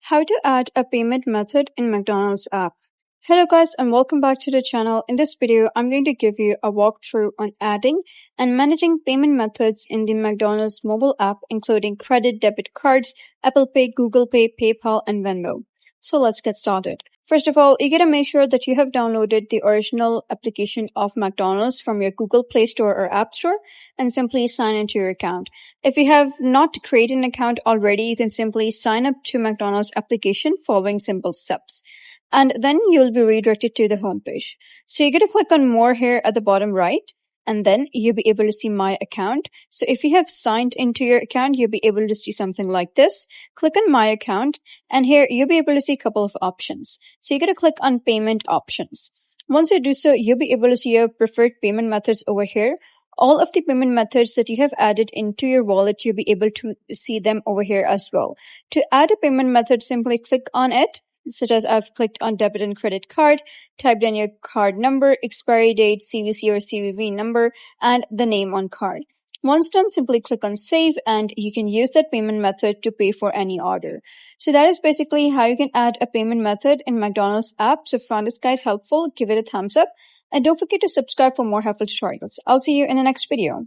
How to add a payment method in McDonald's app. Hello guys and welcome back to the channel. In this video, I'm going to give you a walkthrough on adding and managing payment methods in the McDonald's mobile app, including credit, debit cards, Apple Pay, Google Pay, PayPal, and Venmo. So let's get started. First of all, you gotta make sure that you have downloaded the original application of McDonald's from your Google Play Store or App Store and simply sign into your account. If you have not created an account already, you can simply sign up to McDonald's application following simple steps. And then you'll be redirected to the homepage. So you're gonna click on more here at the bottom right. And then you'll be able to see my account. So if you have signed into your account, you'll be able to see something like this. Click on my account and here you'll be able to see a couple of options. So you're going to click on payment options. Once you do so, you'll be able to see your preferred payment methods over here. All of the payment methods that you have added into your wallet, you'll be able to see them over here as well. To add a payment method, simply click on it. Such as I've clicked on debit and credit card, typed in your card number, expiry date, CVC or CVV number, and the name on card. Once done, simply click on save and you can use that payment method to pay for any order. So that is basically how you can add a payment method in McDonald's app. So if you found this guide helpful, give it a thumbs up and don't forget to subscribe for more helpful tutorials. I'll see you in the next video.